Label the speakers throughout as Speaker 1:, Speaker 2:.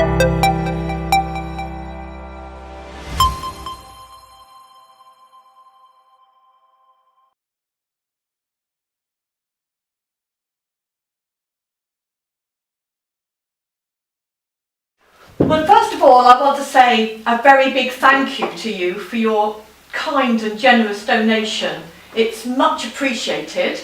Speaker 1: Well, first of all, I want to say a very big thank you to you for your kind and generous donation. It's much appreciated,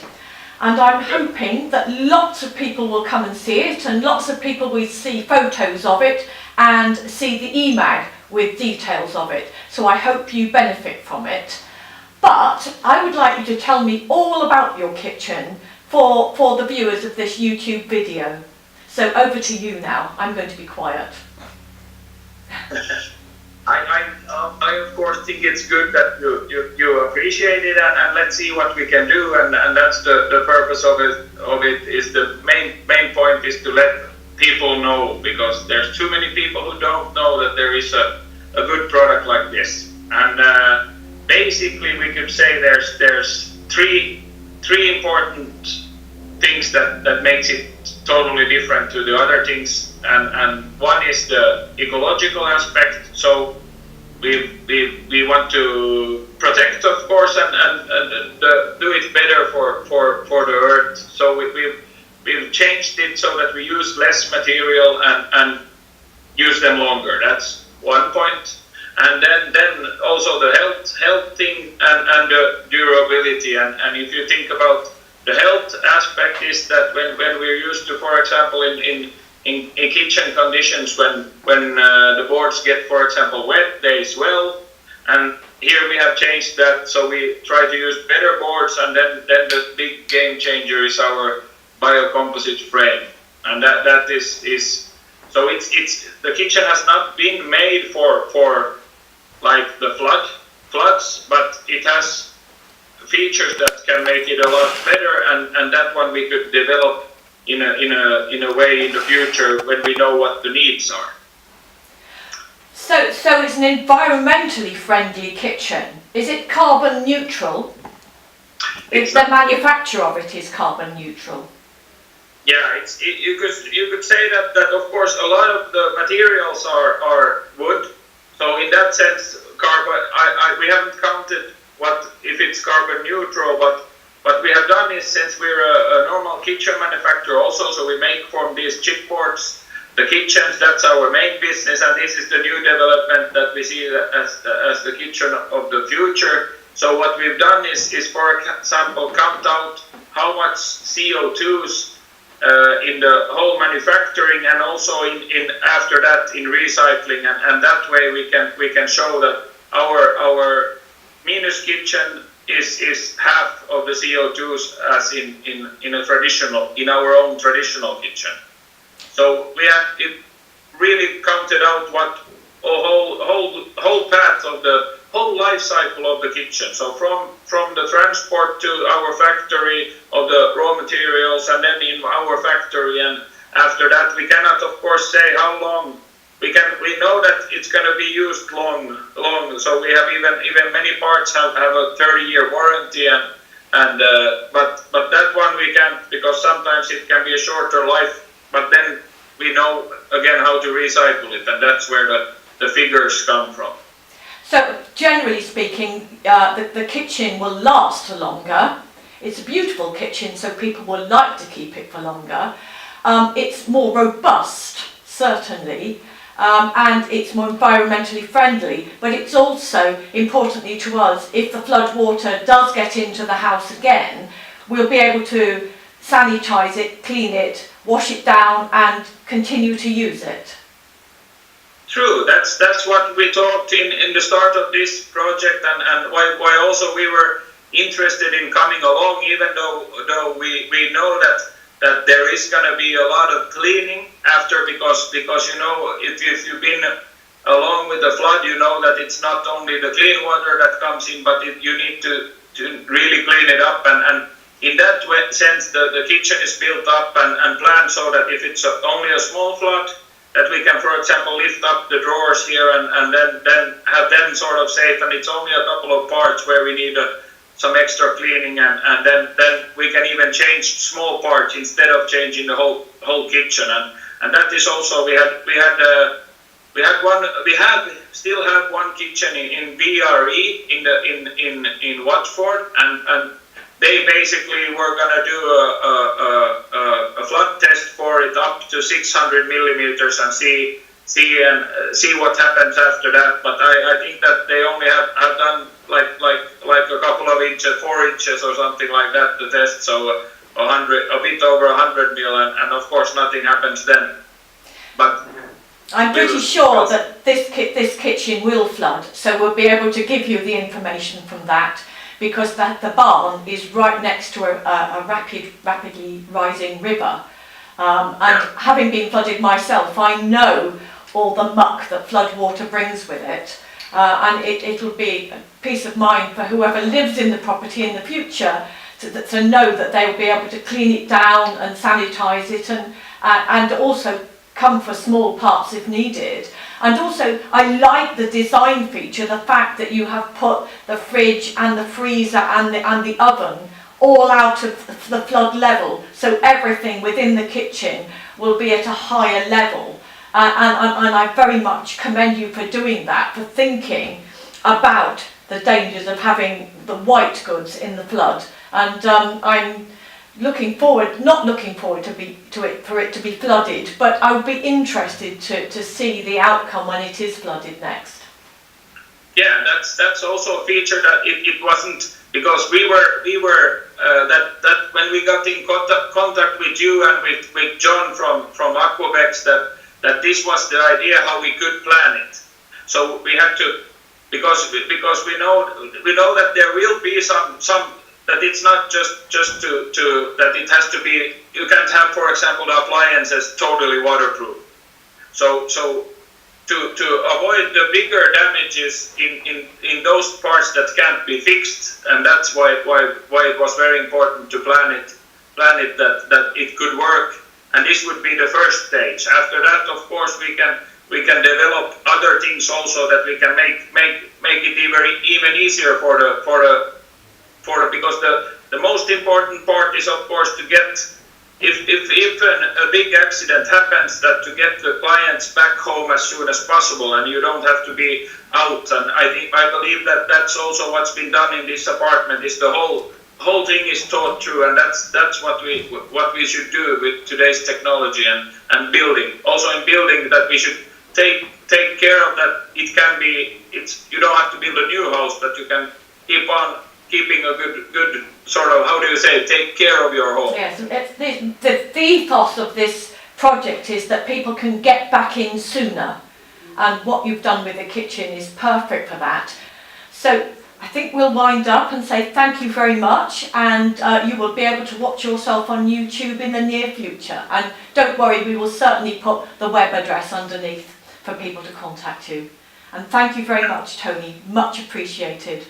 Speaker 1: and I'm hoping that lots of people will come and see it, and lots of people will see photos of it and see the EMAG with details of it. So I hope you benefit from it. But I would like you to tell me all about your kitchen for the viewers of this YouTube video. So over to you now. I'm going to be quiet.
Speaker 2: I of course think it's good that you appreciate it, and let's see what we can do, and that's the purpose of it is the main point is to let people know, because there's too many people who don't know that there is a good product like this. And basically we could say there's three important things that makes it totally different to the other things, and one is the ecological aspect. So we want to protect, of course, and do it better for the earth. So we've changed it so that we use less material and use them longer. That's one point. And then also the health thing and the durability. And if you think about the health aspect, is that when we're used to, for example, in kitchen conditions, when the boards get, for example, wet, they swell, and here we have changed that, so we try to use better boards, and then the big game changer is our biocomposite frame, and that is so it's the kitchen has not been made for like the floods, but it has features that can make it a lot better, and that one we could develop in a way in the future when we know what the needs are.
Speaker 1: So it's an environmentally friendly kitchen. Is it carbon neutral? If the manufacture of it is carbon neutral?
Speaker 2: Yeah, you could say that of course a lot of the materials are wood. So in that sense, we haven't counted what if it's carbon neutral, but what we have done is, since we're a normal kitchen manufacturer also, so we make from these chipboards the kitchens. That's our main business, and this is the new development that we see as the kitchen of the future. So what we've done is for example, count out how much CO2s in the whole manufacturing, and also in after that in recycling, and that way we can show that our Minus kitchen is half of the CO2s as in our own traditional kitchen. So we have it really counted out what whole path of the whole life cycle of the kitchen. So from the transport to our factory of the raw materials, and then in our factory, and after that we cannot of course say how long. We know that it's going to be used long. So we have even many parts have a 30-year warranty, and but that one we can't, because sometimes it can be a shorter life. But then we know again how to recycle it, and that's where the figures come from.
Speaker 1: So generally speaking, the kitchen will last longer. It's a beautiful kitchen, so people will like to keep it for longer. It's more robust, certainly. And it's more environmentally friendly, but it's also, importantly to us, if the flood water does get into the house again, we'll be able to sanitize it, clean it, wash it down, and continue to use it.
Speaker 2: True, that's what we talked in the start of this project, and why also we were interested in coming along, even though we know that there is going to be a lot of cleaning after, because you know, if you've been along with the flood, you know that it's not only the clean water that comes in, but you need to really clean it up, and in that sense the kitchen is built up and planned so that if it's only a small flood, that we can, for example, lift up the drawers here and then have them sort of safe, and it's only a couple of parts where we need some extra cleaning, and then we can even change small parts instead of changing the whole kitchen, and that is also still have one kitchen in BRE in Watford, and they basically were gonna do a flood test for it up to 600 millimeters and see what happens after that. But I think that they only have done like a couple of inches, 4 inches or something like that, the test. So a bit over 100 mil, and of course nothing happens then. But
Speaker 1: I'm pretty sure that this kitchen will flood, so we'll be able to give you the information from that, because the barn is right next to a rapidly rising river. And having been flooded myself, I know all the muck that floodwater brings with it. And it'll be a peace of mind for whoever lives in the property in the future to know that they'll be able to clean it down and sanitise it, and also come for small parts if needed. And also, I like the design feature, the fact that you have put the fridge and the freezer and the oven all out of the flood level, so everything within the kitchen will be at a higher level. And I very much commend you for doing that, for thinking about the dangers of having the white goods in the flood. And I'm not looking forward for it to be flooded, but I would be interested to see the outcome when it is flooded next.
Speaker 2: Yeah, that's also a feature that it wasn't, because we were that when we got in contact with you and with John from Aquabex, that this was the idea how we could plan it. So we had to, because we know that there will be some that it's not just to that it has to be, you can't have, for example, the appliances totally waterproof. So to avoid the bigger damages in those parts that can't be fixed, and that's why it was very important to plan it that it could work. And this would be the first stage. After that, of course, we can develop other things also that we can make it even easier for the because the most important part is, of course, to get, if a big accident happens, that to get the clients back home as soon as possible, and you don't have to be out. And I believe that that's also what's been done in this apartment, is the whole thing is thought through, and that's what we should do with today's technology and building. Also in building, that we should take care of that. You don't have to build a new house, but you can keep on keeping a good sort of, how do you say, take care of your home.
Speaker 1: Yes, the ethos of this project is that people can get back in sooner, and what you've done with the kitchen is perfect for that. So I think we'll wind up and say thank you very much, and you will be able to watch yourself on YouTube in the near future. And don't worry, we will certainly put the web address underneath for people to contact you. And thank you very much, Tony, much appreciated.